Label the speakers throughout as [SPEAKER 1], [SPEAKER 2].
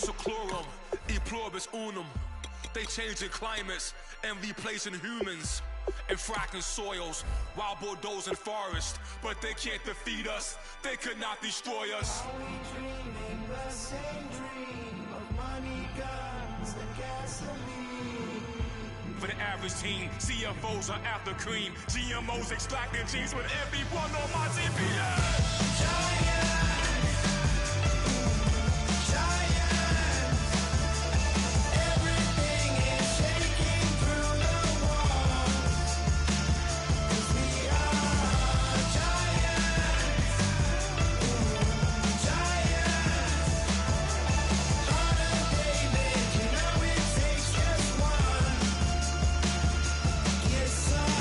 [SPEAKER 1] seclorum, e pluribus unum. They changing climates and replacing humans and fracking soils while bulldozing forests. But they can't defeat us, they could not destroy us.
[SPEAKER 2] Are we dreaming the same dream of money, guns, and gasoline?
[SPEAKER 1] For the average team, CFOs are after cream. GMOs extracting genes with everyone on my GPS.
[SPEAKER 2] Giants, everything is shaking through the wall. 'Cause we are giants, Heart of David, you know it takes just one. Yes, son.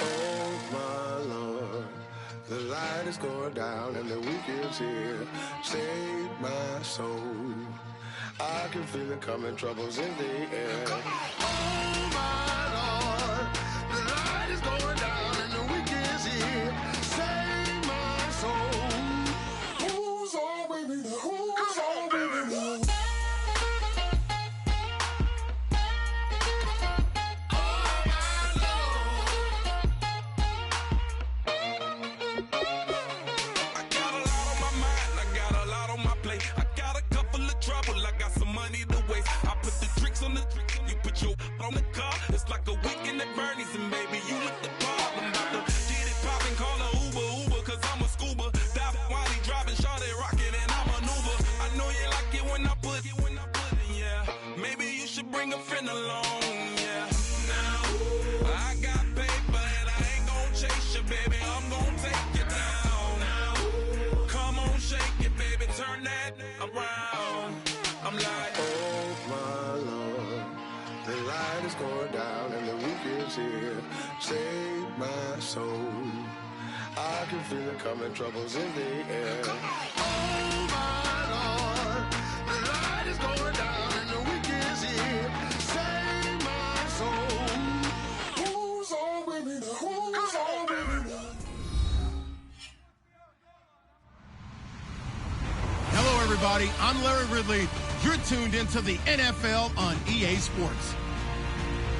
[SPEAKER 3] Oh my Lord, the light is going down and the week is here. Save my soul. I can feel it coming, troubles in the air. Oh my Lord, the light is going down and the week is here. Save my soul. Who's on with me now? Who's on with me now?
[SPEAKER 1] I got a lot on my mind, I got a lot on my plate. I got a couple of trouble, I got some money to waste. I put the tricks on the you put your on the car. It's like a weekend at Bernie's and baby, you look the part. I'm about to get it poppin', call a Uber, cause I'm a scuba. Dive while he driving, shot it, rocket, and I maneuver. I know you like it when I put it, yeah. Maybe you should bring a friend along, yeah. Now, I got paper and I ain't gon' chase you, baby. I'm gon' take you down. Now, come on, shake it, baby, turn that around. I'm like,
[SPEAKER 3] Oh my Lord, the light is going down and the week is here. Save my soul. I can feel it coming, troubles in the air. Oh my Lord, the light is going down and the week is here. Save my soul. Who's on with me now? Who's on with me now?
[SPEAKER 4] Hello, everybody. I'm Larry Ridley. You're tuned into the NFL on EA Sports.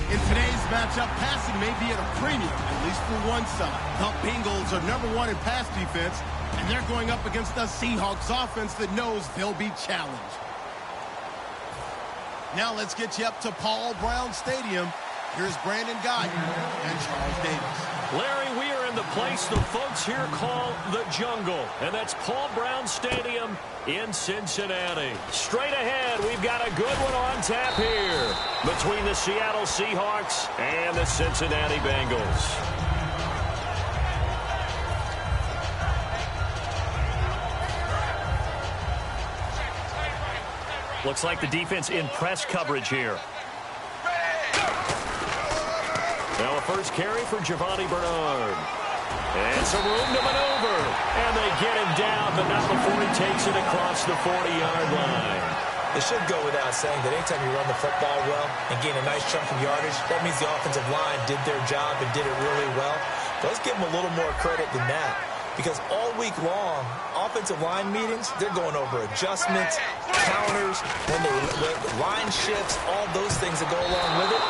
[SPEAKER 4] In today's matchup, passing may be at a premium, at least for one side. The Bengals are #1 in pass defense, and they're going up against the Seahawks offense that knows they'll be challenged. Now let's get you up to Paul Brown Stadium. Here's Brandon Guyton and Charles Davis.
[SPEAKER 5] Larry, we are in the place the folks here call the Jungle, and that's Paul Brown Stadium in Cincinnati. Straight ahead, we've got a good one on tap here between the Seattle Seahawks and the Cincinnati Bengals. Looks like the defense in press coverage here. Now a first carry for Giovanni Bernard. And some room to maneuver. And they get him down, but not before he takes it across the 40-yard line.
[SPEAKER 6] It should go without saying that anytime you run the football well and gain a nice chunk of yardage, that means the offensive line did their job and did it really well. But let's give them a little more credit than that. Because all week long, offensive line meetings, they're going over adjustments, counters, when line shifts, all those things that go along with it.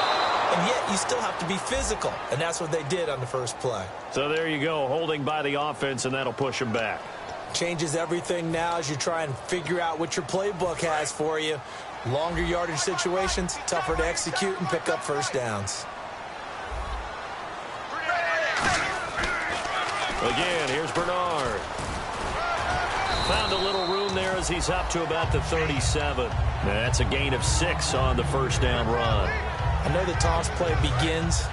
[SPEAKER 6] And yet you still have to be physical. And that's what they did on the first play.
[SPEAKER 5] So there you go, holding by the offense, and that'll push them back.
[SPEAKER 6] Changes everything now as you try and figure out what your playbook has for you. Longer yardage situations, tougher to execute and pick up first downs.
[SPEAKER 5] Again, here's Bernard. Found a little room there as he's up to about the 37. That's a gain of 6 on the first down run.
[SPEAKER 6] I know the toss play begins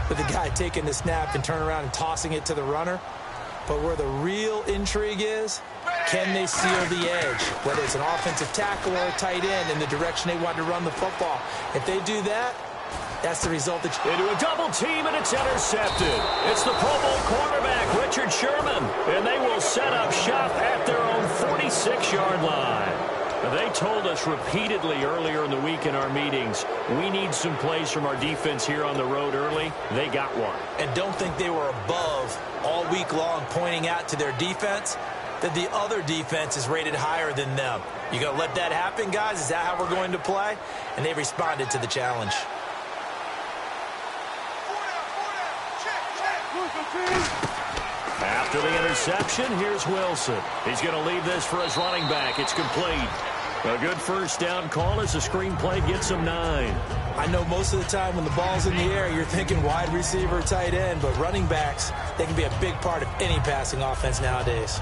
[SPEAKER 6] with the guy taking the snap and turning around and tossing it to the runner. But where the real intrigue is, can they seal the edge? Whether it's an offensive tackle or a tight end in the direction they want to run the football. If they do that, that's the result that you...
[SPEAKER 5] Into a double team, and it's intercepted. It's the Pro Bowl cornerback, Richard Sherman. And they will set up shop at their own 46-yard line. They told us repeatedly earlier in the week in our meetings, we need some plays from our defense here on the road early. They got one.
[SPEAKER 6] And don't think they were above all week long pointing out to their defense that the other defense is rated higher than them. You going to let that happen, guys? Is that how we're going to play? And they responded to the challenge.
[SPEAKER 5] After the interception, here's Wilson. He's going to leave this for his running back. It's complete. A good first down call as the screenplay gets him 9.
[SPEAKER 6] I know most of the time when the ball's in the air, you're thinking wide receiver, tight end, but running backs, they can be a big part of any passing offense nowadays.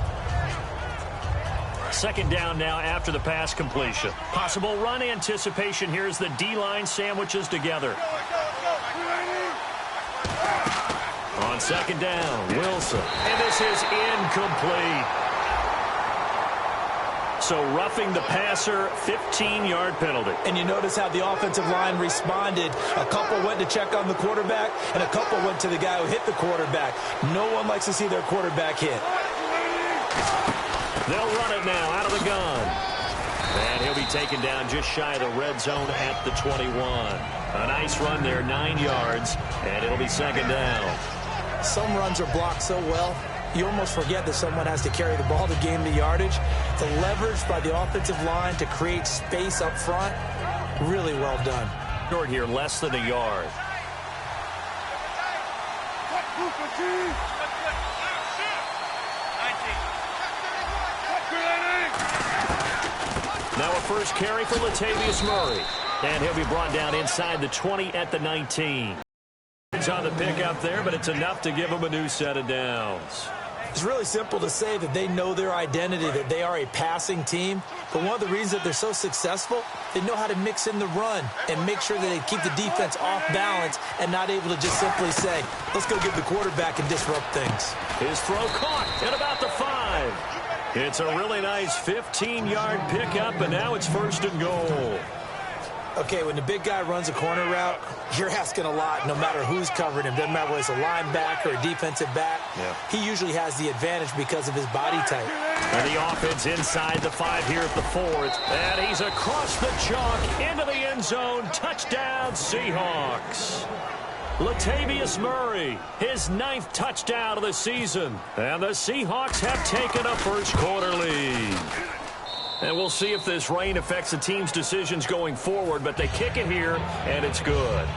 [SPEAKER 5] Second down now after the pass completion. Possible run anticipation here as the D-line sandwiches together. On second down, Wilson. And this is incomplete. So roughing the passer, 15-yard penalty.
[SPEAKER 6] And you notice how the offensive line responded. A couple went to check on the quarterback, and a couple went to the guy who hit the quarterback. No one likes to see their quarterback hit.
[SPEAKER 5] They'll run it now out of the gun. And he'll be taken down just shy of the red zone at the 21. A nice run there, 9 yards, and it'll be second down.
[SPEAKER 6] Some runs are blocked so well, you almost forget that someone has to carry the ball to gain the yardage. The leverage by the offensive line to create space up front, really well done.
[SPEAKER 5] Short here, less than a yard. Now a first carry for Latavius Murray. And he'll be brought down inside the 20 at the 19. It's on the pick up there, but it's enough to give him a new set of downs.
[SPEAKER 6] It's really simple to say that they know their identity, that they are a passing team. But one of the reasons that they're so successful, they know how to mix in the run and make sure that they keep the defense off balance and not able to just simply say, let's go get the quarterback and disrupt things.
[SPEAKER 5] His throw caught at about the 5. It's a really nice 15-yard pickup, and now it's first and goal.
[SPEAKER 6] Okay, when the big guy runs a corner route, you're asking a lot no matter who's covering him. Doesn't matter whether it's a linebacker or a defensive back. Yeah. He usually has the advantage because of his body type.
[SPEAKER 5] And the offense inside the 5 here at the 4th. And he's across the chalk into the end zone. Touchdown, Seahawks. Latavius Murray, his 9th touchdown of the season. And the Seahawks have taken a first-quarter lead. And we'll see if this rain affects the team's decisions going forward, but they kick it here, and it's good.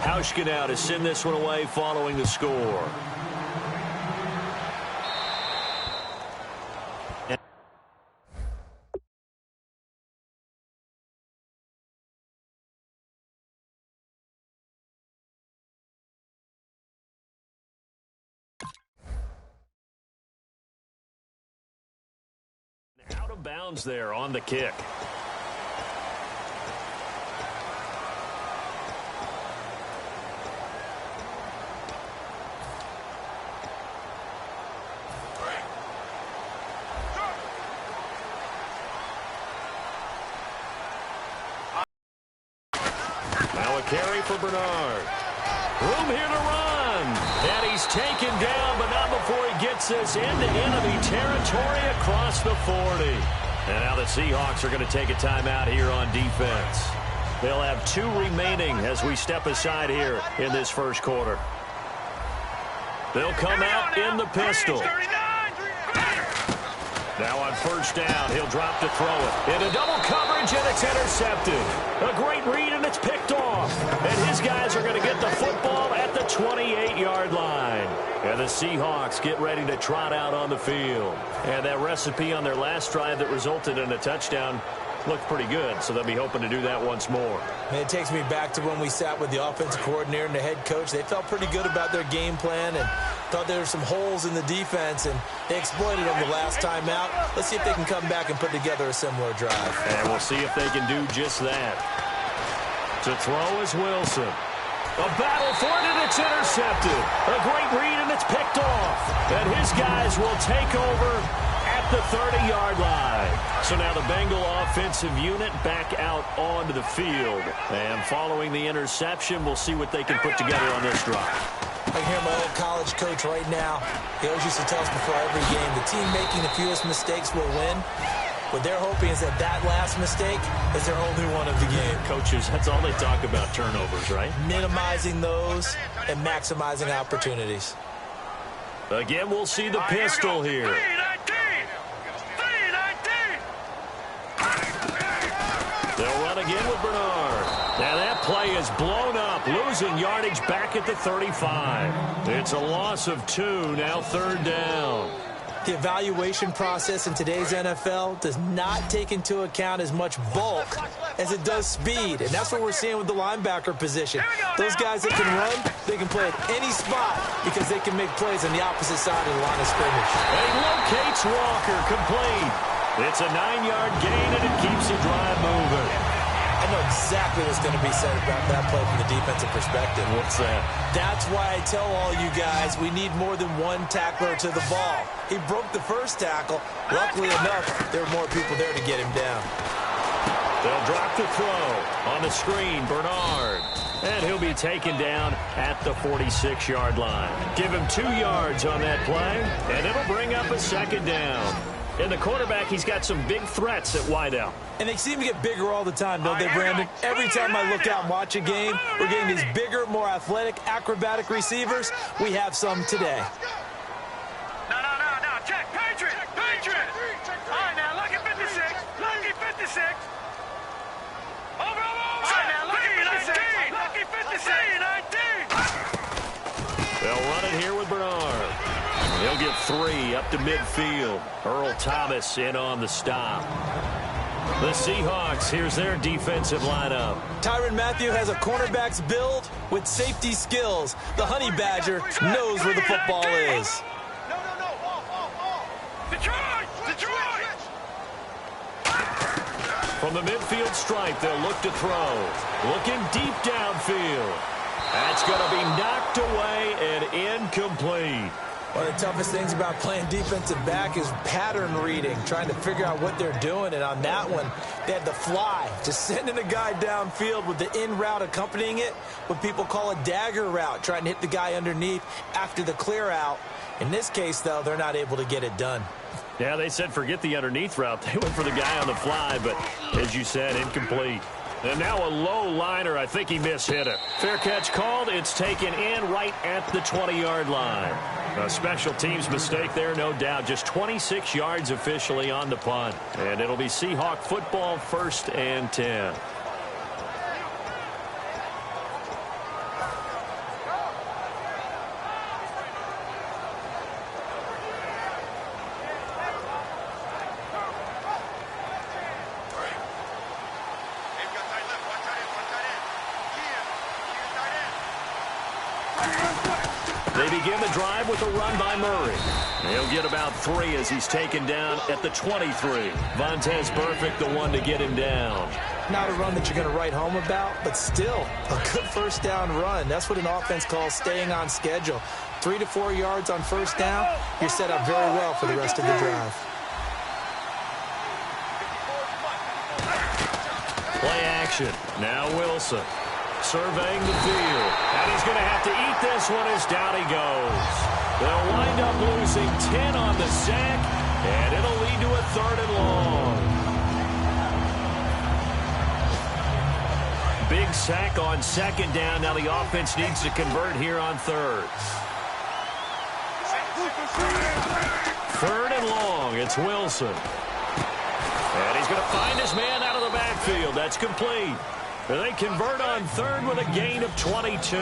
[SPEAKER 5] Hauschka now to send this one away following the score. Out of bounds there on the kick. Now a carry for Bernard. Room here to run. And he's taken down, but not before he gets this into enemy territory across the 40. And now the Seahawks are going to take a timeout here on defense. They'll have 2 remaining as we step aside here in this first quarter. They'll come out in the pistol. Now on first down, he'll drop to throw it. Into double coverage, and it's intercepted. A great read, and it's picked off. And his guys are going to get the football at the 28-yard line. And the Seahawks get ready to trot out on the field. And that recipe on their last drive that resulted in a touchdown looked pretty good, so they'll be hoping to do that once more.
[SPEAKER 6] And it takes me back to when we sat with the offensive coordinator and the head coach. They felt pretty good about their game plan and thought there were some holes in the defense, and they exploited them the last time out. Let's see if they can come back and put together a similar drive.
[SPEAKER 5] And we'll see if they can do just that. To throw is Wilson. A battle for it, and it's intercepted. A great read, and it's picked off. And his guys will take over at the 30-yard line. So now the Bengal offensive unit back out onto the field. And following the interception, we'll see what they can put together on this drive.
[SPEAKER 6] I can hear my old college coach right now. He always used to tell us before every game, the team making the fewest mistakes will win. What they're hoping is that that last mistake is their only one of the game.
[SPEAKER 5] Coaches, that's all they talk about, turnovers, right?
[SPEAKER 6] Minimizing those and maximizing opportunities.
[SPEAKER 5] Again, we'll see the pistol here. They'll run again with Bernard. Now that play is blown up, losing yardage back at the 35. It's a loss of 2, now 3rd down.
[SPEAKER 6] The evaluation process in today's NFL does not take into account as much bulk as it does speed, and that's what we're seeing with the linebacker position. Those guys that can run, they can play at any spot because they can make plays on the opposite side of the line of scrimmage.
[SPEAKER 5] And he locates Walker, complete. It's a 9-yard gain, and it keeps the drive moving.
[SPEAKER 6] I know exactly what's going to be said about that play from the defensive perspective.
[SPEAKER 5] What's that?
[SPEAKER 6] That's why I tell all you guys we need more than one tackler to the ball. He broke the first tackle. Luckily enough, there were more people there to get him down.
[SPEAKER 5] They'll drop the throw. On the screen, Bernard. And he'll be taken down at the 46-yard line. Give him 2 yards on that play, and it'll bring up a 2nd down. And the quarterback, he's got some big threats at wideout.
[SPEAKER 6] And they seem to get bigger all the time, don't they, Brandon? Every time I look out and watch a game, we're getting these bigger, more athletic, acrobatic receivers. We have some today.
[SPEAKER 7] No. Check. Patriot. All right, now, lucky 56. Over. All right, now, lucky 56.
[SPEAKER 5] They'll run it here with Bernard. He'll get 3 up to midfield. Earl Thomas in on the stop. The Seahawks, here's their defensive lineup.
[SPEAKER 6] Tyrann Mathieu has a cornerback's build with safety skills. The Honey Badger knows where the football is.
[SPEAKER 7] No. Detroit!
[SPEAKER 5] From the midfield stripe, they'll look to throw. Looking deep downfield. That's going to be knocked away and incomplete.
[SPEAKER 6] One of the toughest things about playing defensive back is pattern reading, trying to figure out what they're doing. And on that one, they had the fly, just sending a guy downfield with the in route accompanying it, what people call a dagger route, trying to hit the guy underneath after the clear out. In this case, though, they're not able to get it done.
[SPEAKER 5] Yeah, they said forget the underneath route. They went for the guy on the fly, but as you said, incomplete. And now a low liner. I think he mishit it. Fair catch called. It's taken in right at the 20-yard line. A special teams mistake there, no doubt. Just 26 yards officially on the punt. And it'll be Seahawk football, 1st and 10. They begin the drive with a run by Murray. He'll get about 3 as he's taken down at the 23. Vontaze Burfict, the one to get him down.
[SPEAKER 6] Not a run that you're going to write home about, but still a good 1st down run. That's what an offense calls staying on schedule. 3 to 4 yards on 1st down, you're set up very well for the rest of the drive.
[SPEAKER 5] Play action. Now Wilson. Surveying the field. And he's going to have to eat this one as down he goes. They'll wind up losing 10 on the sack, and it'll lead to a 3rd and long. Big sack on 2nd down. Now the offense needs to convert here on 3rd. 3rd and long. It's Wilson. And he's going to find his man out of the backfield. That's complete. They convert on 3rd with a gain of 22.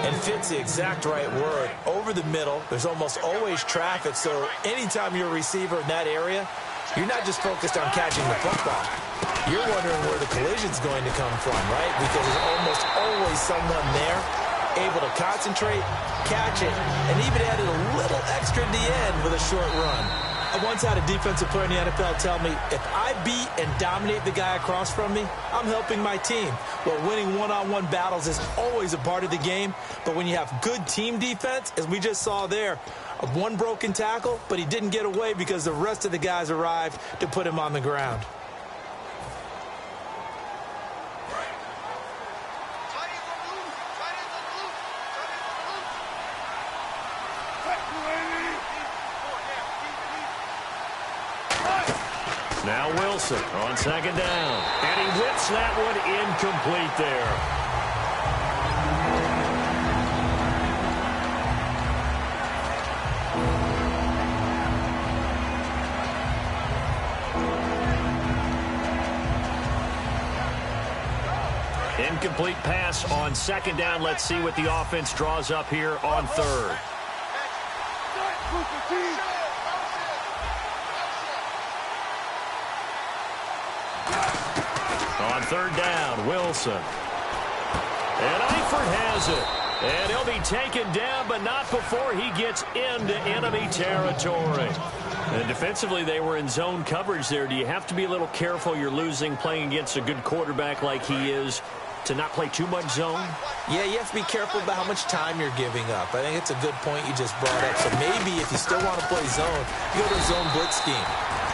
[SPEAKER 6] And fit's the exact right word. Over the middle, there's almost always traffic, so anytime you're a receiver in that area, you're not just focused on catching the football. You're wondering where the collision's going to come from, right? Because there's almost always someone there able to concentrate, catch it, and even added a little extra at the end with a short run. I once had a defensive player in the NFL tell me, if I beat and dominate the guy across from me, I'm helping my team. Well, winning one-on-one battles is always a part of the game, but when you have good team defense, as we just saw there, one broken tackle, but he didn't get away because the rest of the guys arrived to put him on the ground.
[SPEAKER 5] Now Wilson on second down. And he whips that one incomplete there. Incomplete pass on second down. Let's see what the offense draws up here on third. On third down, Wilson. And Eifert has it. And he'll be taken down, but not before he gets into enemy territory. And defensively, they were in zone coverage there. Do you have to be a little careful? You're losing playing against a good quarterback like he is to not play too much zone?
[SPEAKER 6] Yeah, you have to be careful about how much time you're giving up. I think it's a good point you just brought up. So maybe if you still want to play zone, you go to a zone blitz scheme.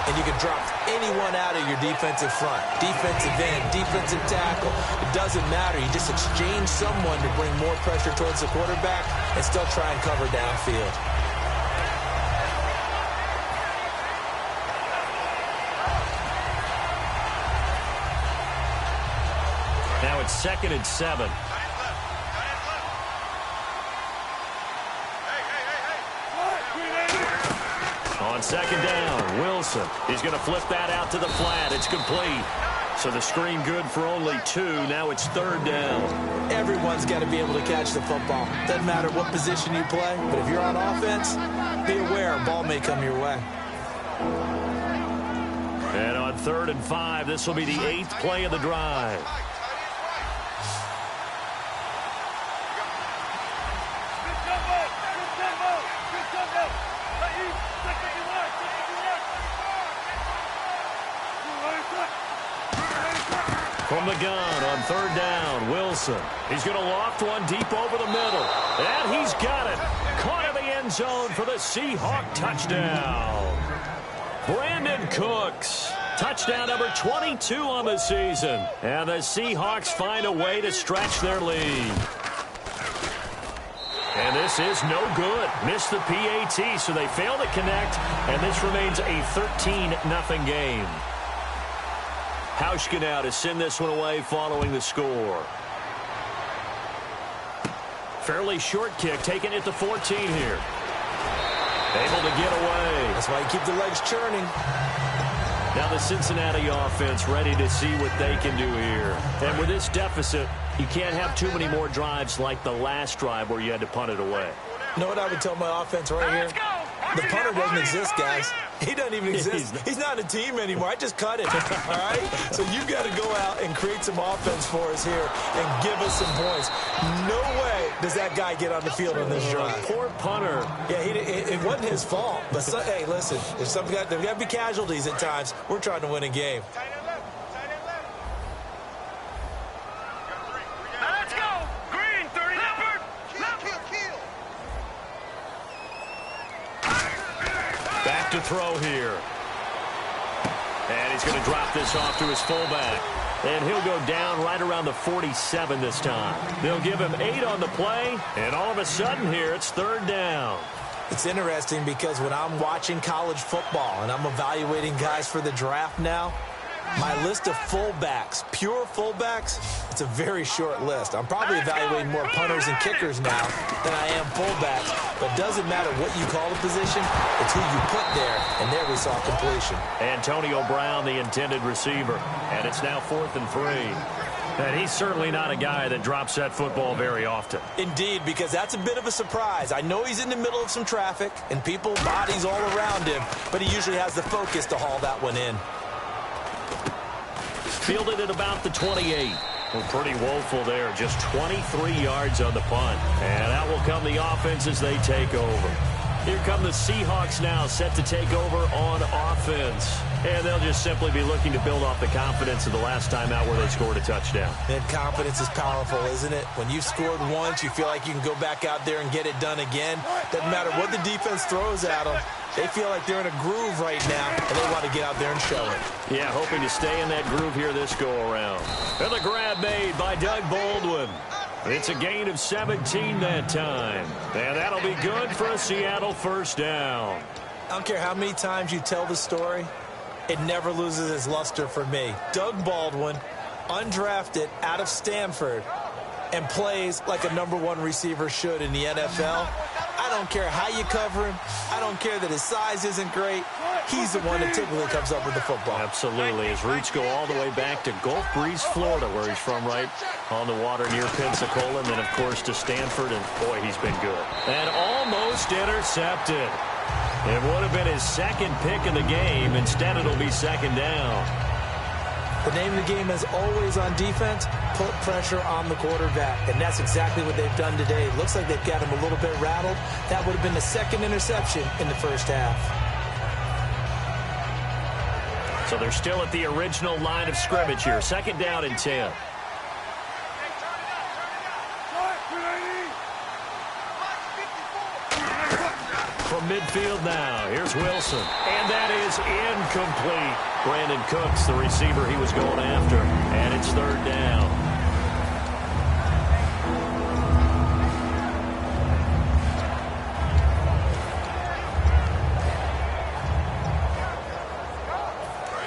[SPEAKER 6] And you can drop anyone out of your defensive front, defensive end, defensive tackle. It doesn't matter. You just exchange someone to bring more pressure towards the quarterback and still try and cover downfield.
[SPEAKER 5] Now it's 2nd and 7. On second down, Wilson. He's going to flip that out to the flat. It's complete. So the screen good for only 2. Now it's third down.
[SPEAKER 6] Everyone's got to be able to catch the football. Doesn't matter what position you play, but if you're on offense, be aware a ball may come your way.
[SPEAKER 5] And on 3rd and 5, this will be the 8th play of the drive. From the gun on 3rd down, Wilson. He's going to loft one deep over the middle. And he's got it. Caught in the end zone for the Seahawk touchdown. Brandon Cooks. Touchdown number 22 on the season. And the Seahawks find a way to stretch their lead. And this is no good. Missed the PAT, so they fail to connect. And this remains a 13-0 game. Hauschka now to send this one away following the score. Fairly short kick, taking it to 14 here. Able to get away.
[SPEAKER 6] That's why you keep the legs churning.
[SPEAKER 5] Now the Cincinnati offense ready to see what they can do here. And with this deficit, you can't have too many more drives like the last drive where you had to punt it away.
[SPEAKER 6] You know what I would tell my offense right here? The punter doesn't exist, guys. He doesn't even exist. He's not a team anymore. I just cut it, all right? So you've got to go out and create some offense for us here and give us some points. No way does that guy get on the field on this drive.
[SPEAKER 5] Poor punter.
[SPEAKER 6] Yeah, it wasn't his fault. But, hey, listen, there's got to be casualties at times. We're trying to win a game.
[SPEAKER 7] Let's go. Green, 30.
[SPEAKER 5] Back to throw here. And he's going to drop this off to his fullback. And he'll go down right around the 47 this time. They'll give him 8 on the play. And all of a sudden here, it's 3rd down.
[SPEAKER 6] It's interesting because when I'm watching college football and I'm evaluating guys for the draft now, my list of fullbacks, pure fullbacks, it's a very short list. I'm probably evaluating more punters and kickers now than I am fullbacks. But it doesn't matter what you call the position, it's who you put there. And there we saw completion.
[SPEAKER 5] Antonio Brown, the intended receiver. And it's now 4th and 3. And he's certainly not a guy that drops that football very often.
[SPEAKER 6] Indeed, because that's a bit of a surprise. I know he's in the middle of some traffic and people, bodies all around him, but he usually has the focus to haul that one in.
[SPEAKER 5] Fielded at about the 28. Well, pretty woeful there. Just 23 yards on the punt. And out will come the offense as they take over. Here come the Seahawks now, set to take over on offense. And they'll just simply be looking to build off the confidence of the last time out where they scored a touchdown.
[SPEAKER 6] And confidence is powerful, isn't it? When you've scored once, you feel like you can go back out there and get it done again. Doesn't matter what the defense throws at them. They feel like they're in a groove right now, and they want to get out there and show it.
[SPEAKER 5] Yeah, hoping to stay in that groove here this go-around. And the grab made by Doug Baldwin. It's a gain of 17 that time. And that'll be good for a Seattle 1st down.
[SPEAKER 6] I don't care how many times you tell the story. it never loses its luster for me. Doug Baldwin, undrafted out of Stanford, and plays like a #1 receiver should in the NFL. I don't care how you cover him. I don't care that his size isn't great. He's the one that typically comes up with the football.
[SPEAKER 5] Absolutely. His roots go all the way back to Gulf Breeze, Florida, where he's from, right on the water near Pensacola, and then, of course, to Stanford, and, boy, he's been good. And almost intercepted. It would have been his second pick of the game. Instead, it'll be second down.
[SPEAKER 6] The name of the game is always on defense, put pressure on the quarterback. And that's exactly what they've done today. Looks like they've got him a little bit rattled. That would have been the second interception in the first half.
[SPEAKER 5] So they're still at the original line of scrimmage here. Second down and 10. From midfield now, here's Wilson. And that is incomplete. Brandon Cooks, the receiver he was going after. And it's third down.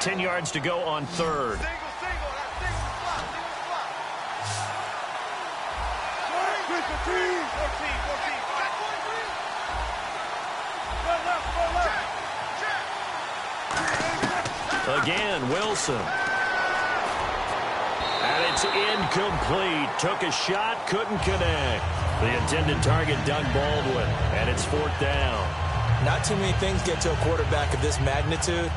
[SPEAKER 5] Ten yards to go on third. Again, Wilson. And it's incomplete. Took a shot, couldn't connect. The intended target, Doug Baldwin. And it's fourth down.
[SPEAKER 6] Not too many things get to a quarterback of this magnitude,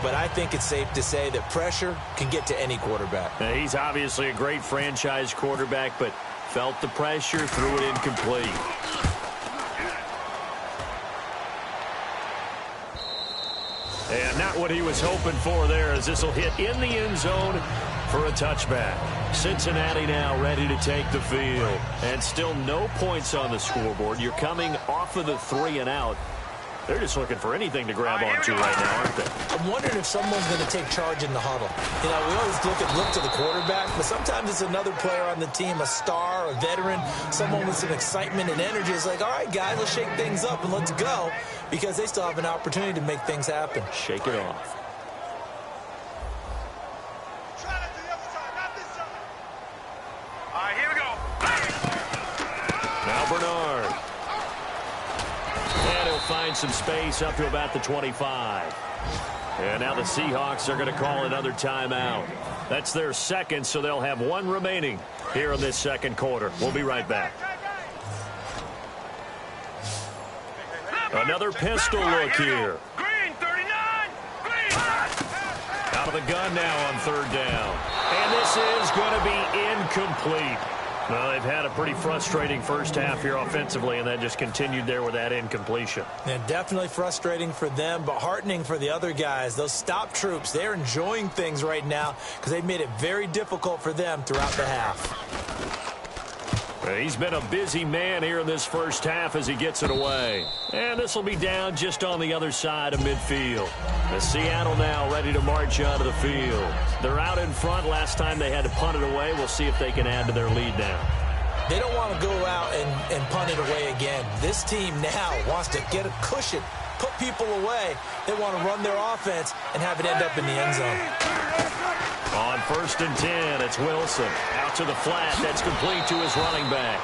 [SPEAKER 6] but I think it's safe to say that pressure can get to any quarterback.
[SPEAKER 5] Now, he's obviously a great franchise quarterback, but felt the pressure, threw it incomplete. And not what he was hoping for there, as this will hit in the end zone for a touchback. Cincinnati now ready to take the field. And still no points on the scoreboard. You're coming off of the 3 and out. They're just looking for anything to grab onto right now, aren't they?
[SPEAKER 6] I'm wondering if someone's going to take charge in the huddle. You know, we always look to the quarterback, but sometimes it's another player on the team, a star, a veteran, someone with some excitement and energy. It's like, all right, guys, let's shake things up and let's go, because they still have an opportunity to make things happen.
[SPEAKER 5] Shake it off.
[SPEAKER 7] All right, here we go.
[SPEAKER 5] Now Bernard. And he'll find some space up to about the 25. And now the Seahawks are going to call another timeout. That's their second, so they'll have one remaining here in this second quarter. We'll be right back. Another pistol look here.
[SPEAKER 7] Green, 39. Green.
[SPEAKER 5] Out of the gun now on third down. And this is going to be incomplete. Well, they've had a pretty frustrating first half here offensively, and that just continued there with that incompletion.
[SPEAKER 6] And definitely frustrating for them, but heartening for the other guys. Those stop troops, they're enjoying things right now because they've made it very difficult for them throughout the half.
[SPEAKER 5] He's been a busy man here in this first half as he gets it away. And this will be down just on the other side of midfield. The Seattle now ready to march onto the field. They're out in front. Last time they had to punt it away. We'll see if they can add to their lead now.
[SPEAKER 6] They don't want to go out and punt it away again. This team now wants to get a cushion, put people away. They want to run their offense and have it end up in the end zone.
[SPEAKER 5] On 1st and 10, it's Wilson. Out to the flat. That's complete to his running back.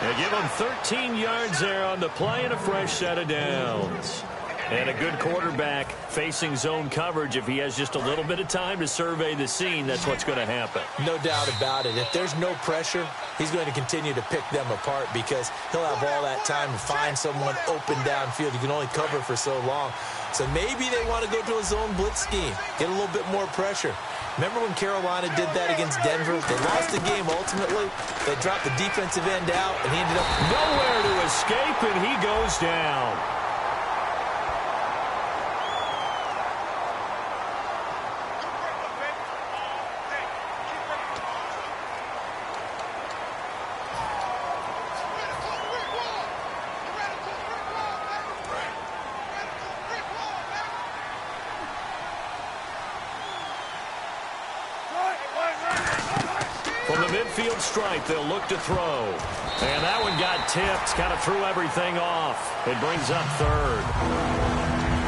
[SPEAKER 5] They give him 13 yards there on the play and a fresh set of downs. And a good quarterback facing zone coverage. If he has just a little bit of time to survey the scene, that's what's going to happen.
[SPEAKER 6] No doubt about it. If there's no pressure, he's going to continue to pick them apart because he'll have all that time to find someone open downfield. You can only cover for so long. So maybe they want to go to a zone blitz scheme, get a little bit more pressure. Remember when Carolina did that against Denver? They lost the game ultimately. They dropped the defensive end out, and he ended up
[SPEAKER 5] nowhere to escape, and he goes down. Midfield stripe, they'll look to throw. And that one got tipped, kind of threw everything off. It brings up third.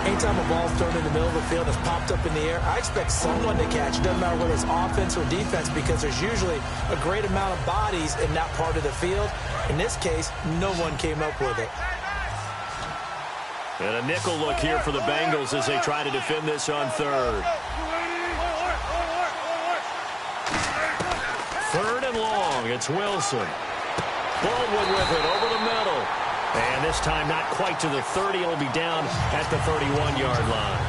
[SPEAKER 6] Anytime a ball's thrown in the middle of the field and it's popped up in the air, I expect someone to catch. It doesn't matter whether it's offense or defense, because there's usually a great amount of bodies in that part of the field. In this case, no one came up with it.
[SPEAKER 5] And a nickel look here for the Bengals as they try to defend this on third. Third and long. It's Wilson. Baldwin with it over the middle. And this time not quite to the 30. It'll be down at the 31-yard line.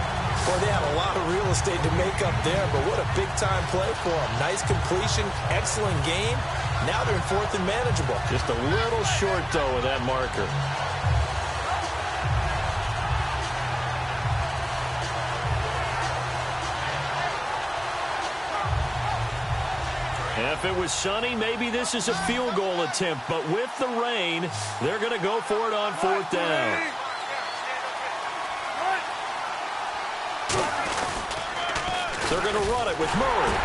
[SPEAKER 6] Boy, they have a lot of real estate to make up there, but what a big-time play for them. Nice completion, excellent game. Now they're in fourth and manageable.
[SPEAKER 5] Just a little short, though, with that marker. If it was sunny, maybe this is a field goal attempt. But with the rain, they're going to go for it on fourth down. They're going to run it with Murray.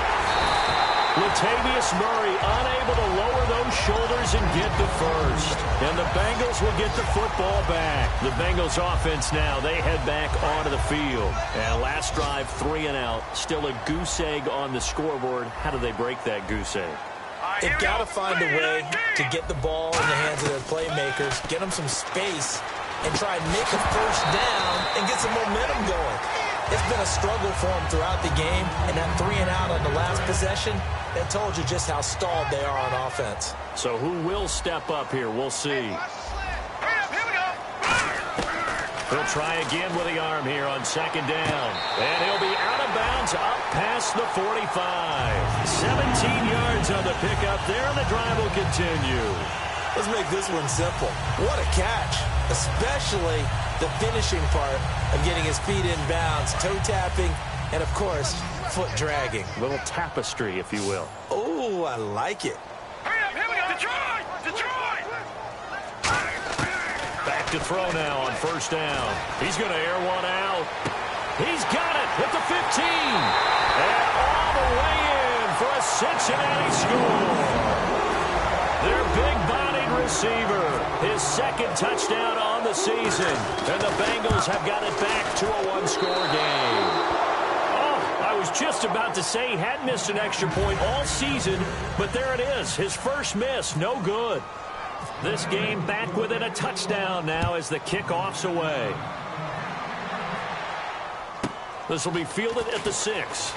[SPEAKER 5] Latavius Murray unable to lower those shoulders and get the first. And the Bengals will get the football back. The Bengals offense now, they head back onto the field. And last drive, 3 and out. Still a goose egg on the scoreboard. How do they break that goose egg?
[SPEAKER 6] They've got to find a way to get the ball in the hands of their playmakers, get them some space, and try and make a first down and get some momentum going. It's been a struggle for them throughout the game, and that 3 and out on the last possession, that told you just how stalled they are on offense.
[SPEAKER 5] So who will step up here? We'll see. He'll try again with the arm here on second down. And he'll be out of bounds up past the 45. 17 yards on the pickup there, and the drive will continue.
[SPEAKER 6] Let's make this one simple. What a catch, especially the finishing part of getting his feet in bounds, toe tapping, and, of course, foot dragging.
[SPEAKER 5] A little tapestry, if you will.
[SPEAKER 6] Oh, I like it.
[SPEAKER 7] Here we go. Detroit! Detroit!
[SPEAKER 5] Back to throw now on first down. He's going to air one out. He's got it at the 15. And all the way in for a Cincinnati score. Their big-bodied receiver, his second touchdown on the season. And the Bengals have got it back to a one-score game. I was just about to say he hadn't missed an extra point all season, but there it is. His first miss, no good. This game back within a touchdown now as the kickoff's away. This will be fielded at the 6.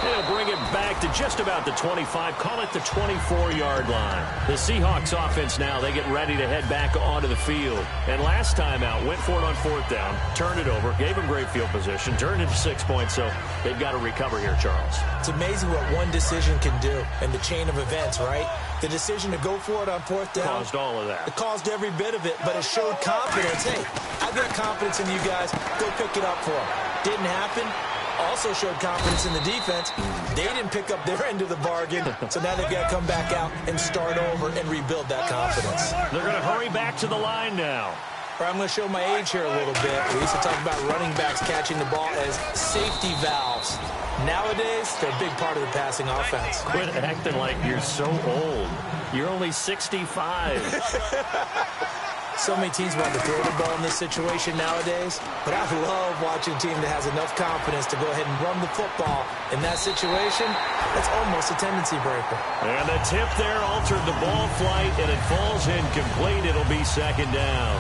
[SPEAKER 5] He'll bring it back to just about the 25, call it the 24-yard line. The Seahawks offense now, they get ready to head back onto the field. And last time out, went for it on fourth down, turned it over, gave him great field position, turned it to 6 points, so they've got to recover here, Charles.
[SPEAKER 6] It's amazing what one decision can do in the chain of events, right? The decision to go for it on fourth down.
[SPEAKER 5] Caused all of that.
[SPEAKER 6] It caused every bit of it, but it showed confidence. Hey, I've got confidence in you guys. Go pick it up for them. Didn't happen. Also showed confidence in the defense. They didn't pick up their end of the bargain, so now they've got to come back out and start over and rebuild that confidence.
[SPEAKER 5] They're going to hurry back to the line now.
[SPEAKER 6] I'm going to show my age here a little bit. We used to talk about running backs catching the ball as safety valves. Nowadays, they're a big part of the passing offense.
[SPEAKER 5] Quit acting like you're so old. You're only 65.
[SPEAKER 6] So many teams want to throw the ball in this situation nowadays, but I love watching a team that has enough confidence to go ahead and run the football. In that situation, that's almost a tendency breaker.
[SPEAKER 5] And the tip there altered the ball flight, and it falls incomplete. It'll be second down.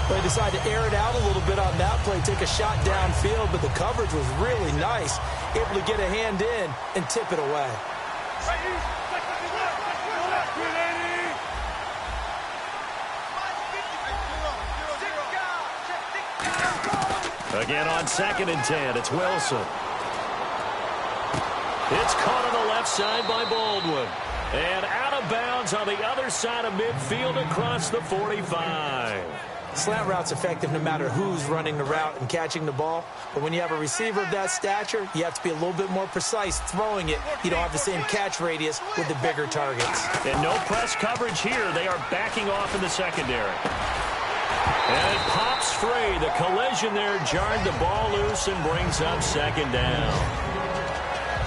[SPEAKER 6] They decided to air it out a little bit on that play, take a shot downfield, but the coverage was really nice, able to get a hand in and tip it away.
[SPEAKER 5] Again on 2nd and 10, it's Wilson. It's caught on the left side by Baldwin. And out of bounds on the other side of midfield across the 45.
[SPEAKER 6] Slant route's effective no matter who's running the route and catching the ball. But when you have a receiver of that stature, you have to be a little bit more precise throwing it. You don't have the same catch radius with the bigger targets.
[SPEAKER 5] And no press coverage here. They are backing off in the secondary. And it pops free. The collision there jarred the ball loose and brings up second down.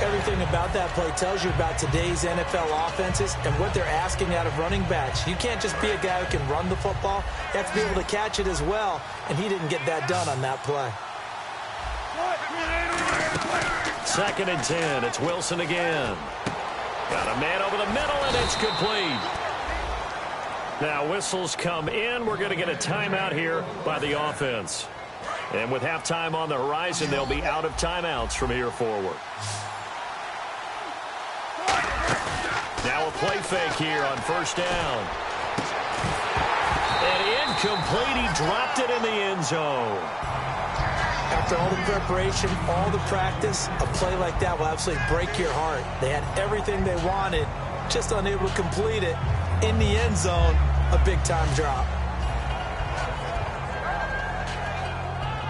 [SPEAKER 6] Everything about that play tells you about today's NFL offenses and what they're asking out of running backs. You can't just be a guy who can run the football. You have to be able to catch it as well, and he didn't get that done on that play.
[SPEAKER 5] 2nd and 10. It's Wilson again. Got a man over the middle, and it's complete. Now, whistles come in. We're going to get a timeout here by the offense. And with halftime on the horizon, they'll be out of timeouts from here forward. Now a play fake here on 1st down. And incomplete. He dropped it in the end zone.
[SPEAKER 6] After all the preparation, all the practice, a play like that will absolutely break your heart. They had everything they wanted, just unable to complete it. In the end zone, a big-time drop.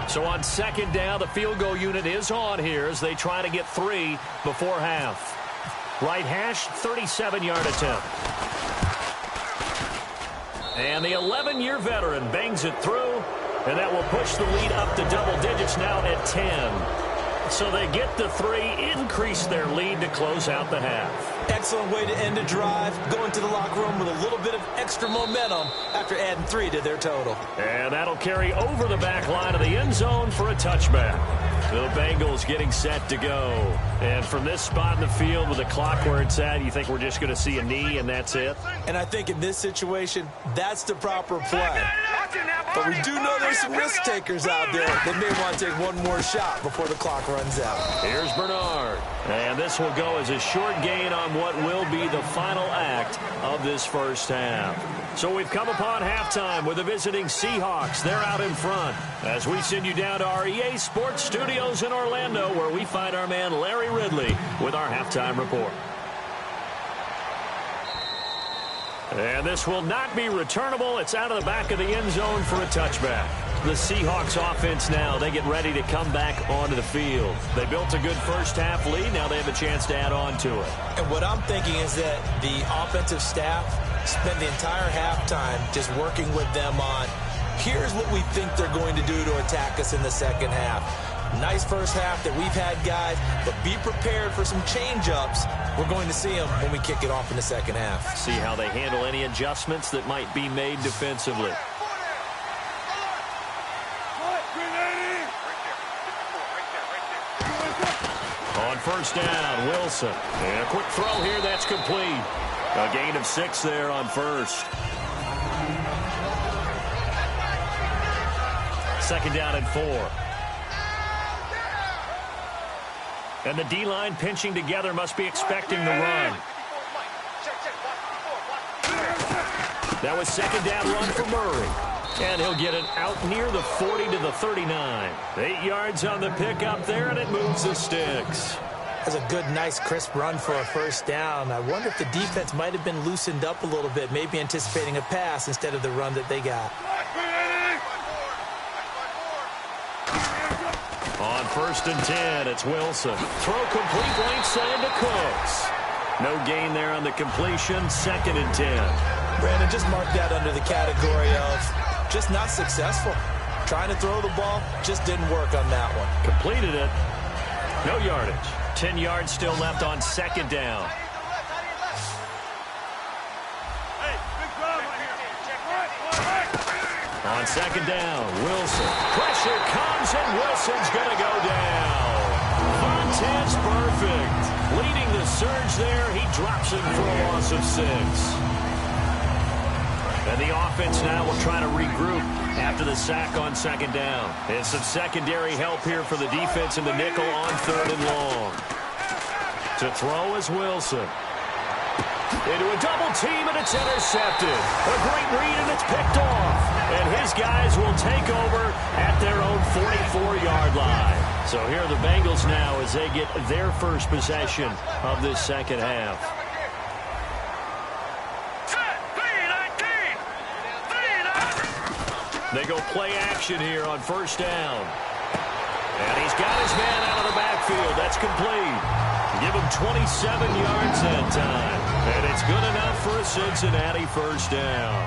[SPEAKER 5] So on 2nd down, the field goal unit is on here as they try to get 3 before half. Right hash, 37-yard attempt. And the 11-year veteran bangs it through, and that will push the lead up to double digits now at 10. So they get the 3, increase their lead to close out the half.
[SPEAKER 6] Excellent way to end a drive, going to the locker room with a little bit of extra momentum after adding 3 to their total.
[SPEAKER 5] And that'll carry over the back line of the end zone for a touchback. The Bengals getting set to go. And from this spot in the field with the clock where it's at, you think we're just going to see a knee and that's it?
[SPEAKER 6] And I think in this situation, that's the proper play. But we do know there's some risk takers out there that may want to take one more shot before the clock runs out.
[SPEAKER 5] Here's Bernard. And this will go as a short gain on what will be the final act of this first half. So we've come upon halftime with the visiting Seahawks. They're out in front as we send you down to our EA Sports Studios in Orlando, where we find our man Larry Ridley with our halftime report. And this will not be returnable. It's out of the back of the end zone for a touchback. The Seahawks offense now, they get ready to come back onto the field. They built a good first half lead. Now they have a chance to add on to it.
[SPEAKER 6] And what I'm thinking is that the offensive staff spent the entire halftime just working with them on, here's what we think they're going to do to attack us in the second half. Nice first half that we've had, guys, but be prepared for some change-ups. We're going to see them when we kick it off in the second half.
[SPEAKER 5] See how they handle any adjustments that might be made defensively. On 1st down, Wilson. And a quick throw here, that's complete. A gain of 6 there on 1st. 2nd down and 4. And the D-line pinching together must be expecting the run. That was 2nd down run for Murray. And he'll get it out near the 40 to the 39. 8 yards on the pickup there, and it moves the sticks.
[SPEAKER 6] That's a good, nice, crisp run for a 1st down. I wonder if the defense might have been loosened up a little bit, maybe anticipating a pass instead of the run that they got.
[SPEAKER 5] On 1st and 10, it's Wilson. Throw complete right side to Cooks. No gain there on the completion. 2nd and 10.
[SPEAKER 6] Brandon, just mark that under the category of just not successful. Trying to throw the ball, just didn't work on that one.
[SPEAKER 5] Completed it. No yardage. 10 yards still left on 2nd down. On 2nd down, Wilson. Pressure comes, and Wilson's going to go down. Montez perfect. Leading the surge there. He drops him for a loss of 6. And the offense now will try to regroup after the sack on 2nd down. And some secondary help here for the defense in the nickel on 3rd and long. To throw is Wilson. Into a double team, and it's intercepted. A great read, and it's picked off. And his guys will take over at their own 44-yard line. So here are the Bengals now as they get their first possession of this second half. They go play action here on 1st down. And he's got his man out of the backfield. That's complete. Give him 27 yards that time. And it's good enough for a Cincinnati 1st down.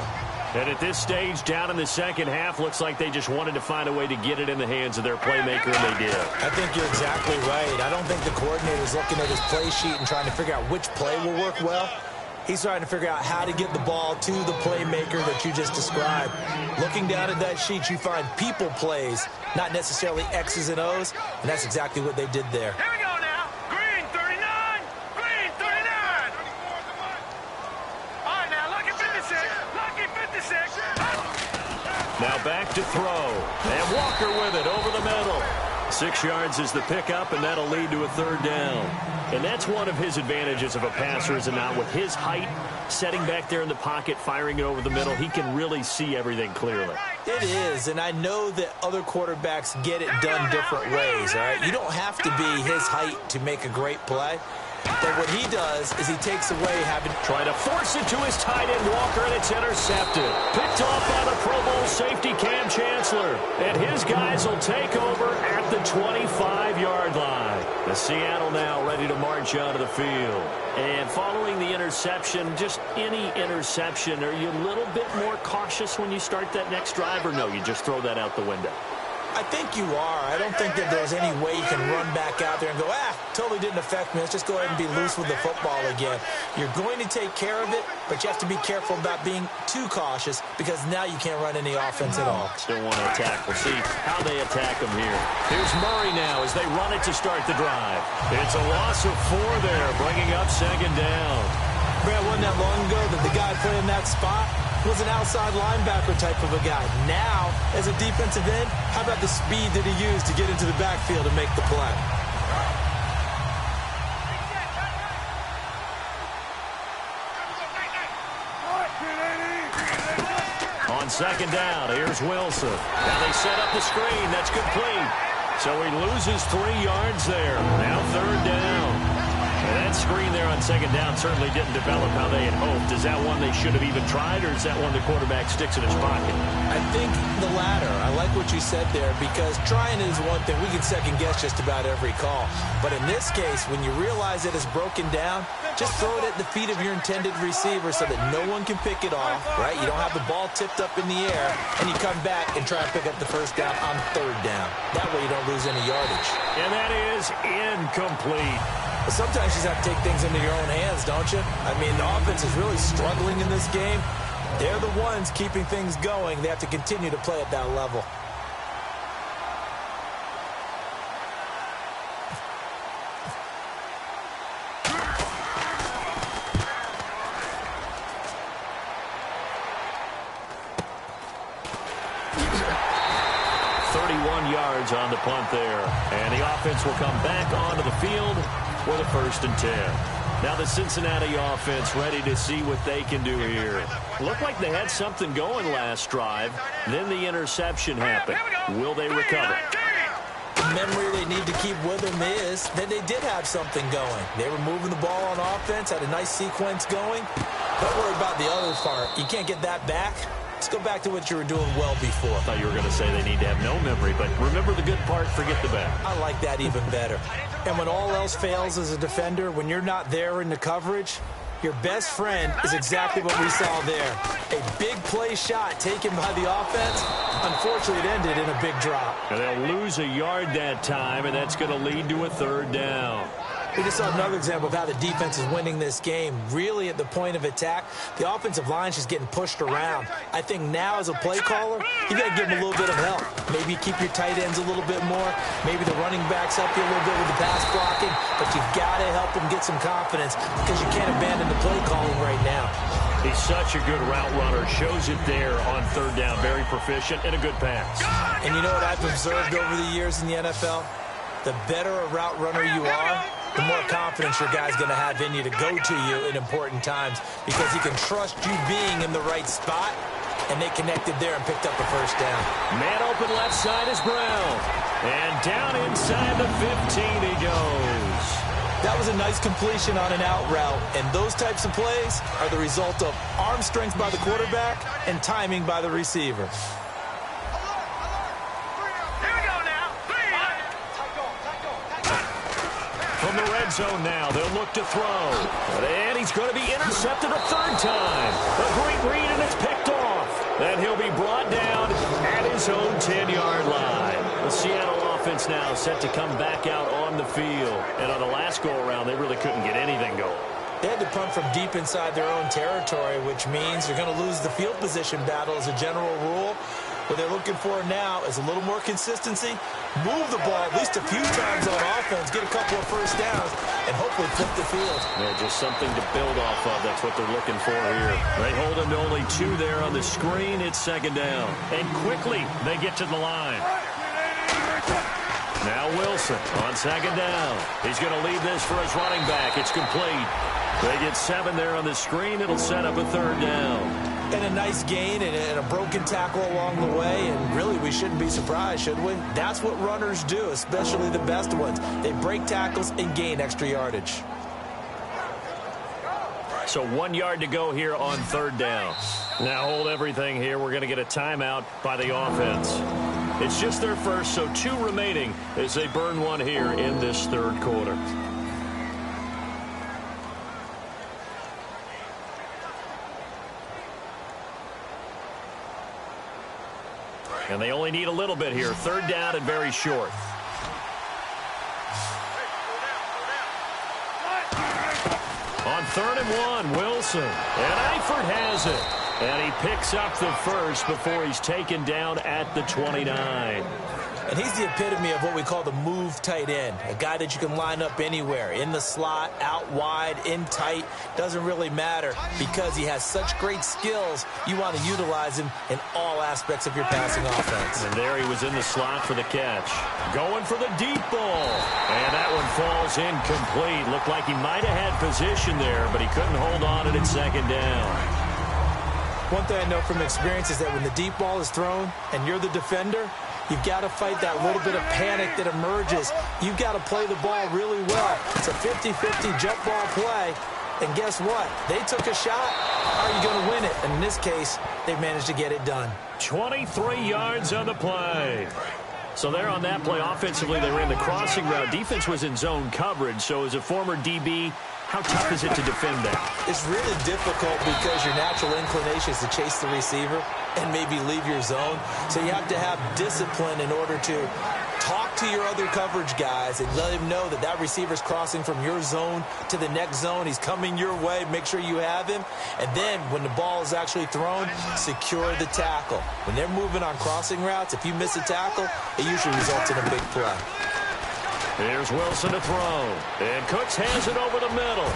[SPEAKER 5] And at this stage, down in the second half, looks like they just wanted to find a way to get it in the hands of their playmaker, and they did.
[SPEAKER 6] I think you're exactly right. I don't think the coordinator's looking at his play sheet and trying to figure out which play will work well. He's trying to figure out how to get the ball to the playmaker that you just described. Looking down at that sheet, you find people plays, not necessarily X's and O's, and that's exactly what they did there.
[SPEAKER 7] Here we go now. Green 39. Green 39. All right, now, lucky 56. Lucky 56.
[SPEAKER 5] Now back to throw. And Walker with it over the middle. 6 yards is the pickup, and that'll lead to a third down. And that's one of his advantages of a passer, is not with his height, setting back there in the pocket, firing it over the middle. He can really see everything clearly.
[SPEAKER 6] It is, and I know that other quarterbacks get it done different ways, all right? You don't have to be his height to make a great play. But what he does is he takes away having...
[SPEAKER 5] Trying to force it to his tight end, Walker, and it's intercepted. Picked off by the Pro Bowl safety, Cam Chancellor. And his guys will take over at the 25-yard line. The Seattle now ready to march out of the field. And following the interception, just any interception, are you a little bit more cautious when you start that next drive, or no, you just throw that out the window?
[SPEAKER 6] I think you are. I don't think that there's any way you can run back out there and go, totally didn't affect me. Let's just go ahead and be loose with the football again. You're going to take care of it, but you have to be careful about being too cautious because now you can't run any offense at all.
[SPEAKER 5] Still want to attack. We'll see how they attack them here. Here's Murray now as they run it to start the drive. It's a loss of 4 there, bringing up second down.
[SPEAKER 6] Brad, wasn't that long ago that the guy playing that spot was an outside linebacker type of a guy. Now, as a defensive end, how about the speed that he used to get into the backfield and make the play?
[SPEAKER 5] On second down, here's Wilson. Now they set up the screen. That's complete. So he loses 3 yards there. Now third down. And that screen there on second down certainly didn't develop how they had hoped. Is that one they should have even tried, or is that one the quarterback sticks in his pocket?
[SPEAKER 6] I think the latter. I like what you said there, because trying is one thing. We can second guess just about every call. But in this case, when you realize it is broken down, just throw it at the feet of your intended receiver so that no one can pick it off, right? You don't have the ball tipped up in the air, and you come back and try and pick up the first down on third down. That way you don't lose any yardage.
[SPEAKER 5] And that is incomplete.
[SPEAKER 6] But sometimes you just have to take things into your own hands, don't you? I mean, the offense is really struggling in this game. They're the ones keeping things going. They have to continue to play at that level.
[SPEAKER 5] On the punt there, and the offense will come back onto the field with a 1st and 10. Now the Cincinnati offense ready to see what they can do here. Looked like they had something going last drive, then the interception happened. Will they recover?
[SPEAKER 6] The memory they need to keep with them is that they did have something going. They were moving the ball on offense, had a nice sequence going. Don't worry about the other part. You can't get that back. Let's go back to what you were doing well before.
[SPEAKER 5] I thought you were going to say they need to have no memory, but remember the good part, forget the bad.
[SPEAKER 6] I like that even better. And when all else fails as a defender, when you're not there in the coverage, your best friend is exactly what we saw there. A big play shot taken by the offense. Unfortunately, it ended in a big drop.
[SPEAKER 5] And they'll lose a yard that time, and that's going to lead to a third down.
[SPEAKER 6] We just saw another example of how the defense is winning this game. Really at the point of attack, the offensive line's just getting pushed around. I think now as a play caller, you got to give them a little bit of help. Maybe keep your tight ends a little bit more. Maybe the running backs help you a little bit with the pass blocking. But you've got to help them get some confidence because you can't abandon the play calling right now.
[SPEAKER 5] He's such a good route runner. Shows it there on third down. Very proficient and a good pass.
[SPEAKER 6] And you know what I've observed over the years in the NFL? The better a route runner you are, the more confidence your guy's going to have in you to go to you in important times because he can trust you being in the right spot, and they connected there and picked up a first down.
[SPEAKER 5] Man open left side is Brown. And down inside the 15 he goes.
[SPEAKER 6] That was a nice completion on an out route, and those types of plays are the result of arm strength by the quarterback and timing by the receiver.
[SPEAKER 5] From the red zone now, they'll look to throw. And he's going to be intercepted a third time. A great read, and it's picked off. his own 10-yard line. The Seattle offense now set to come back out on the field. And on the last go-around, they really couldn't get anything going.
[SPEAKER 6] They had to punt from deep inside their own territory, which means they're going to lose the field position battle as a general rule. What they're looking for now is a little more consistency, move the ball at least a few times on offense, get a couple of first downs, and hopefully flip the field.
[SPEAKER 5] Yeah, just something to build off of. That's what they're looking for here. They hold him to only 2 there on the screen. It's second down. And quickly, they get to the line. Now Wilson on second down. He's going to lead this for his running back. It's complete. They get 7 there on the screen. It'll set up a third down.
[SPEAKER 6] And a nice gain and a broken tackle along the way. And really, we shouldn't be surprised, should we? That's what runners do, especially the best ones. They break tackles and gain extra yardage.
[SPEAKER 5] So 1 yard to go here on third down. Now hold everything here. We're going to get a timeout by the offense. It's just their first, so 2 remaining as they burn one here in this third quarter. And they only need a little bit here. Third down and very short. On 3rd and 1, Wilson. And Eifert has it. And he picks up the first before he's taken down at the 29.
[SPEAKER 6] And he's the epitome of what we call the move tight end. A guy that you can line up anywhere. In the slot, out wide, in tight. Doesn't really matter because he has such great skills. You want to utilize him in all aspects of your passing offense.
[SPEAKER 5] And there he was in the slot for the catch. Going for the deep ball. And that one falls incomplete. Looked like he might have had position there, but he couldn't hold on to it second down.
[SPEAKER 6] One thing I know from experience is that when the deep ball is thrown and you're the defender, you've got to fight that little bit of panic that emerges. You've got to play the ball really well. It's a 50-50 jump ball play. And guess what? They took a shot. How are you going to win it? And in this case, they managed to get it done.
[SPEAKER 5] 23 yards on the play. So there on that play, offensively, they ran the crossing route. Defense was in zone coverage. So as a former DB, how tough is it to defend that?
[SPEAKER 6] It's really difficult because your natural inclination is to chase the receiver and maybe leave your zone. So you have to have discipline in order to talk to your other coverage guys and let him know that that receiver's crossing from your zone to the next zone. He's coming your way. Make sure you have him. And then when the ball is actually thrown, secure the tackle. When they're moving on crossing routes, if you miss a tackle, it usually results in a big play.
[SPEAKER 5] Here's Wilson to throw. And Cooks has it over the middle.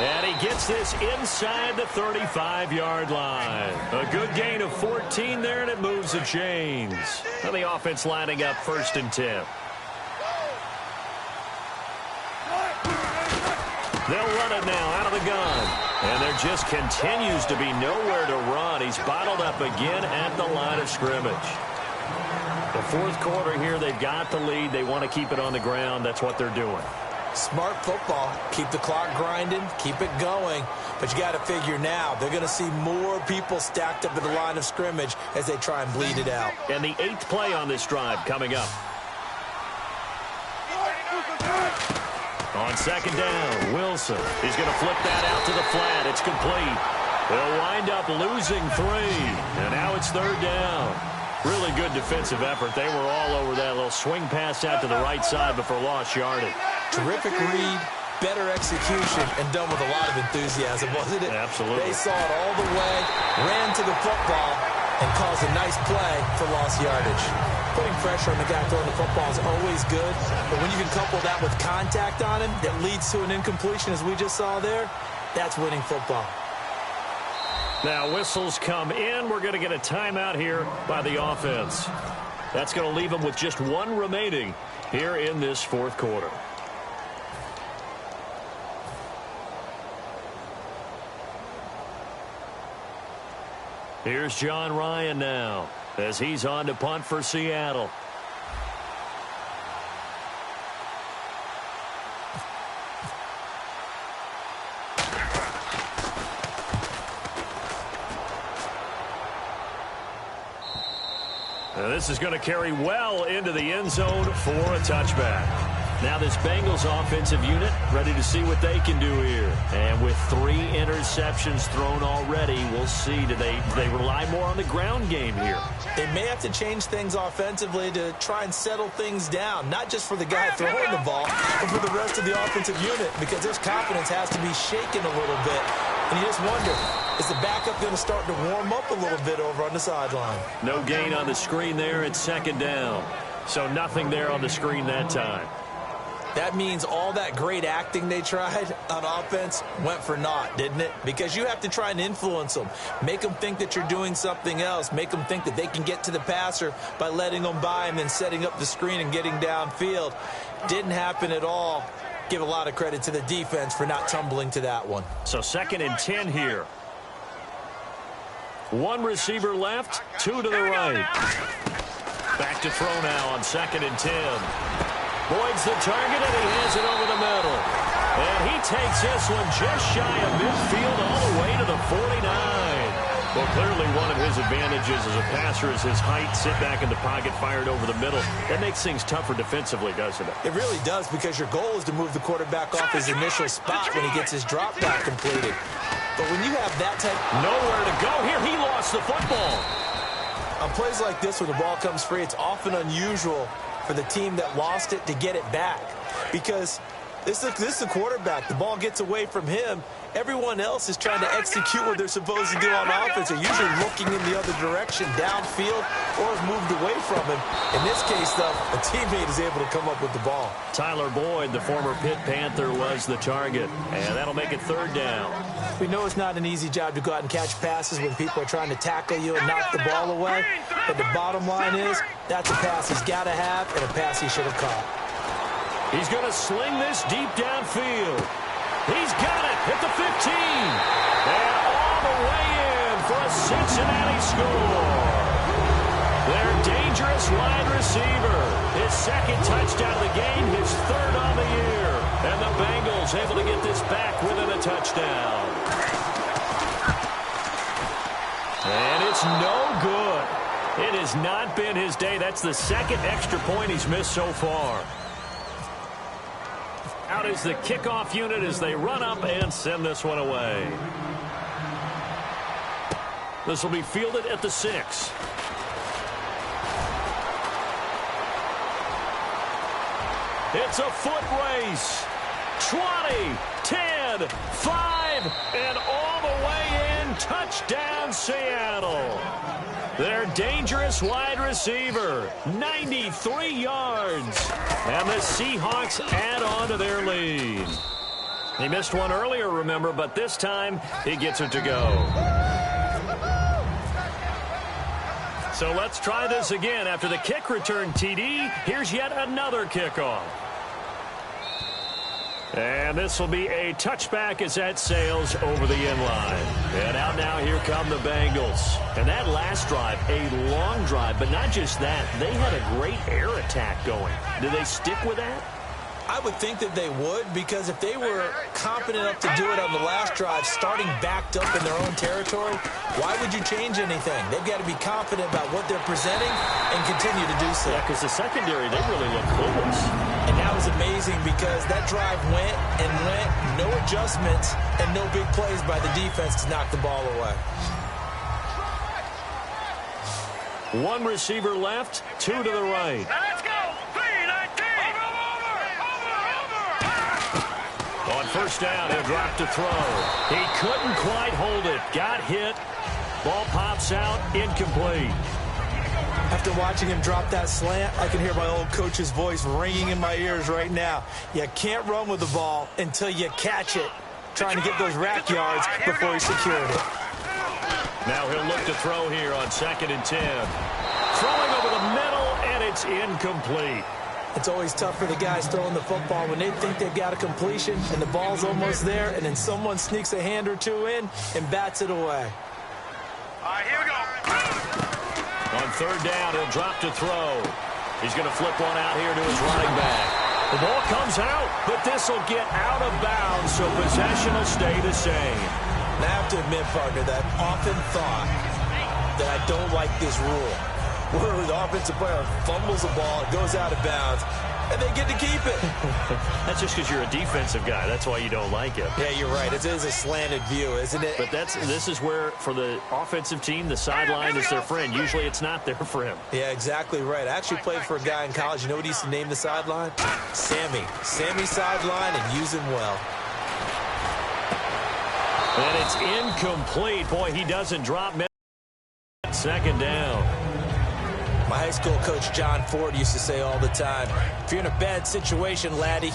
[SPEAKER 5] And he gets this inside the 35-yard line. A good gain of 14 there, and it moves the chains. And the offense lining up 1st and 10. They'll run it now out of the gun. And there just continues to be nowhere to run. He's bottled up again at the line of scrimmage. The fourth quarter here, they've got the lead. They want to keep it on the ground. That's what they're doing.
[SPEAKER 6] Smart football. Keep the clock grinding. Keep it going. But you got to figure now, they're going to see more people stacked up at the line of scrimmage as they try and bleed it out.
[SPEAKER 5] And the 8th play on this drive coming up. On second down, Wilson. He's going to flip that out to the flat. It's complete. They'll wind up losing 3. And now it's 3rd down. Really good defensive effort. They were all over that little swing pass out to the right side before lost yardage.
[SPEAKER 6] Terrific read, better execution, and done with a lot of enthusiasm, wasn't it?
[SPEAKER 5] Absolutely.
[SPEAKER 6] They saw it all the way, ran to the football, and caused a nice play for lost yardage. Putting pressure on the guy throwing the football is always good, but when you can couple that with contact on him that leads to an incompletion, as we just saw there, that's winning football.
[SPEAKER 5] Now whistles come in. We're going to get a timeout here by the offense. That's going to leave them with just 1 remaining here in this fourth quarter. Here's John Ryan now as he's on to punt for Seattle. This is going to carry well into the end zone for a touchback. Now this Bengals offensive unit ready to see what they can do here. And with 3 interceptions thrown already, we'll see. Do they rely more on the ground game here?
[SPEAKER 6] They may have to change things offensively to try and settle things down, not just for the guy throwing the ball, but for the rest of the offensive unit, because his confidence has to be shaken a little bit. And you just wonder, is the backup going to start to warm up a little bit over on the sideline?
[SPEAKER 5] No gain on the screen there. It's 2nd down. So nothing there on the screen that time.
[SPEAKER 6] That means all that great acting they tried on offense went for naught, didn't it? Because you have to try and influence them. Make them think that you're doing something else. Make them think that they can get to the passer by letting them by and then setting up the screen and getting downfield. Didn't happen at all. Give a lot of credit to the defense for not tumbling to that one.
[SPEAKER 5] So 2nd and 10 here. 1 receiver left, 2 to the right. Back to throw now on 2nd and 10. Boyd's the target, and he hands it over the middle. And he takes this one just shy of midfield all the way to the 49. Well, clearly one of his advantages as a passer is his height. Sit back in the pocket, fired over the middle. That makes things tougher defensively, doesn't it?
[SPEAKER 6] It really does, because your goal is to move the quarterback off his initial spot when he gets his drop back completed. But when you have that type...
[SPEAKER 5] Nowhere to go here. He lost the football.
[SPEAKER 6] On plays like this, when the ball comes free, it's often unusual for the team that lost it to get it back, because this is the quarterback. The ball gets away from him. Everyone else is trying to execute what they're supposed to do on offense. They're usually looking in the other direction, downfield, or have moved away from him. In this case, though, a teammate is able to come up with the ball.
[SPEAKER 5] Tyler Boyd, the former Pitt Panther, was the target, and that'll make it 3rd down.
[SPEAKER 6] We know it's not an easy job to go out and catch passes when people are trying to tackle you and knock the ball away, but the bottom line is that's a pass he's got to have and a pass he should have caught.
[SPEAKER 5] He's going to sling this deep downfield. He's got it at the 15. And all the way in for a Cincinnati score. Their dangerous wide receiver. His 2nd touchdown of the game, his 3rd on the year. And the Bengals able to get this back within a touchdown. And it's no good. It has not been his day. That's the 2nd extra point he's missed so far. Out is the kickoff unit as they run up and send this one away. This will be fielded at the 6. It's a foot race. 20, 10, 5, and all the way in. Touchdown, Seattle. Their dangerous wide receiver, 93 yards. And the Seahawks add on to their lead. He missed one earlier, remember, but this time he gets it to go. So let's try this again. After the kick return TD, here's yet another kickoff. And this will be a touchback as that sails over the end line. And out now, here come the Bengals. And that last drive, a long drive, but not just that. They had a great air attack going. Do they stick with that?
[SPEAKER 6] I would think that they would, because if they were confident enough to do it on the last drive, starting backed up in their own territory, why would you change anything? They've got to be confident about what they're presenting and continue to do so.
[SPEAKER 5] Yeah, because the secondary, they really look clueless.
[SPEAKER 6] And that was amazing, because that drive went and went, no adjustments, and no big plays by the defense to knock the ball away.
[SPEAKER 5] 1 receiver left, 2 to the right.
[SPEAKER 7] Now let's go. 3-19.
[SPEAKER 5] On 1st down, he'll drop to throw. He couldn't quite hold it. Got hit. Ball pops out, incomplete.
[SPEAKER 6] After watching him drop that slant, I can hear my old coach's voice ringing in my ears right now. You can't run with the ball until you catch it. Trying to get those rack yards before he secured it.
[SPEAKER 5] Now he'll look to throw here on 2nd and 10. Throwing over the middle, and it's incomplete.
[SPEAKER 6] It's always tough for the guys throwing the football when they think they've got a completion and the ball's almost there, and then someone sneaks a hand or two in and bats it away.
[SPEAKER 7] All right, here we go.
[SPEAKER 5] On 3rd down, he'll drop to throw. He's going to flip one out here to his running back. The ball comes out, but this will get out of bounds, so possession will stay the same.
[SPEAKER 6] And I have to admit, partner, that I've often thought that I don't like this rule, where the offensive player fumbles the ball, it goes out of bounds, and they get to keep it.
[SPEAKER 5] That's just because you're a defensive guy. That's why you don't like it.
[SPEAKER 6] Yeah, you're right. It is a slanted view, isn't it?
[SPEAKER 5] But this is where, for the offensive team, the sideline is their friend. Usually it's not there for him.
[SPEAKER 6] Yeah, exactly right. I actually played for a guy in college. You know what he used to name the sideline? Sammy. Sammy sideline, and use him well.
[SPEAKER 5] And it's incomplete. Boy, he doesn't drop. Second down.
[SPEAKER 6] My high school coach, John Ford, used to say all the time, if you're in a bad situation, laddie,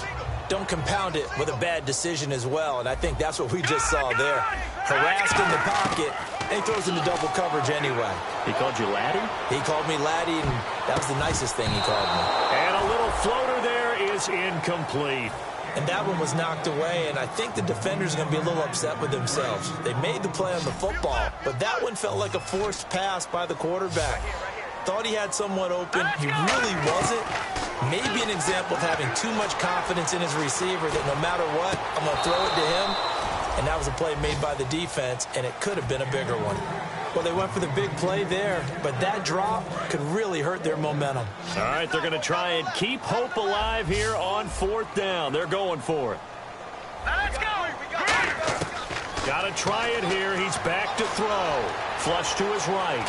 [SPEAKER 6] don't compound it with a bad decision as well. And I think that's what we just saw there. Harassed in the pocket, and he throws into double coverage anyway.
[SPEAKER 5] He called you laddie?
[SPEAKER 6] He called me laddie, and that was the nicest thing he called me.
[SPEAKER 5] And a little floater there is incomplete.
[SPEAKER 6] And that one was knocked away, and I think the defenders are going to be a little upset with themselves. They made the play on the football, but that one felt like a forced pass by the quarterback. Thought he had someone open. He really wasn't. Maybe an example of having too much confidence in his receiver that no matter what, I'm going to throw it to him. And that was a play made by the defense, and it could have been a bigger one. Well, they went for the big play there, but that drop could really hurt their momentum.
[SPEAKER 5] All right, they're going to try and keep hope alive here on fourth down. They're going for it.
[SPEAKER 7] Let's go.
[SPEAKER 5] Got to try it here. He's back to throw. Flush to his right.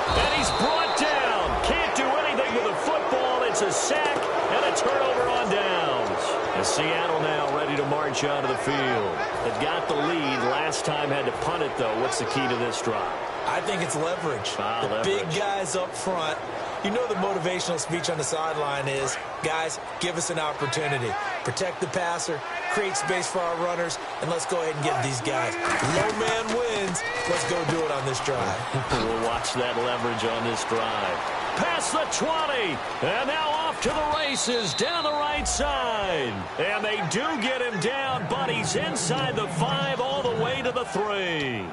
[SPEAKER 5] And he's brought down. Can't do anything with the football. It's a sack and a turnover on downs. And Seattle now ready to march out of the field. They've got the lead. Last time had to punt it, though. What's the key to this drive?
[SPEAKER 6] I think it's leverage. The big guys up front. You know the motivational speech on the sideline is, guys, give us an opportunity. Protect the passer, create space for our runners, and let's go ahead and get these guys. Low man wins. Let's go do it on this drive.
[SPEAKER 5] We'll watch that leverage on this drive. Past the 20, and now off to the races down the right side. And they do get him down, but he's inside the 5 all the way to the 3.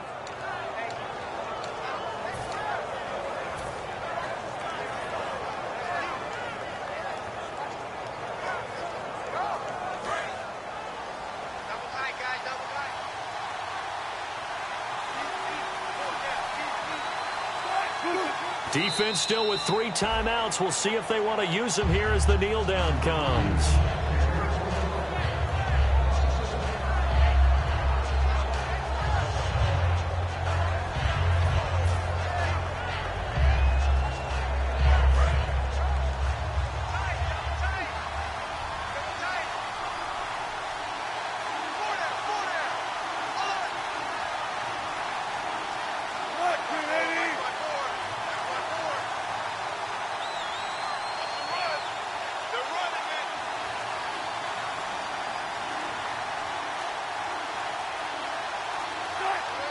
[SPEAKER 5] Defense still with 3 timeouts. We'll see if they want to use them here as the kneel down comes.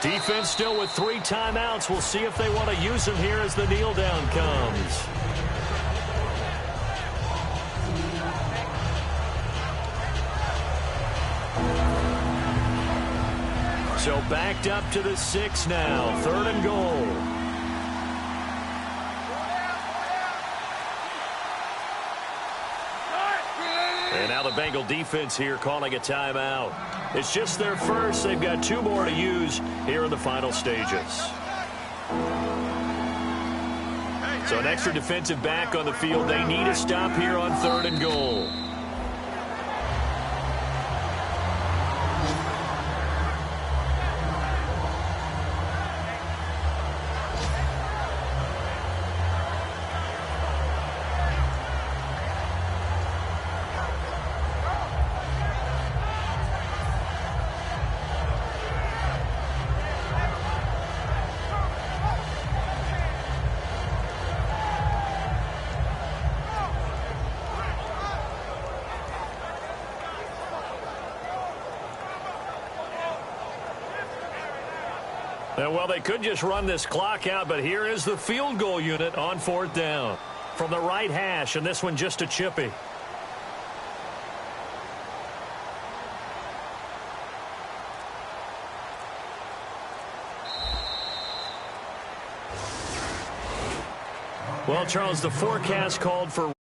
[SPEAKER 5] Defense still with 3 timeouts. We'll see if they want to use them here as the kneel down comes. So backed up to the 6 now. 3rd and goal. And now the Bengal defense here calling a timeout. It's just their first. They've got 2 more to use here in the final stages. So an extra defensive back on the field. They need a stop here on 3rd and goal. Well, they could just run this clock out, but here is the field goal unit on 4th down. From the right hash, and this one just a chippy. Well, Charles, the forecast called for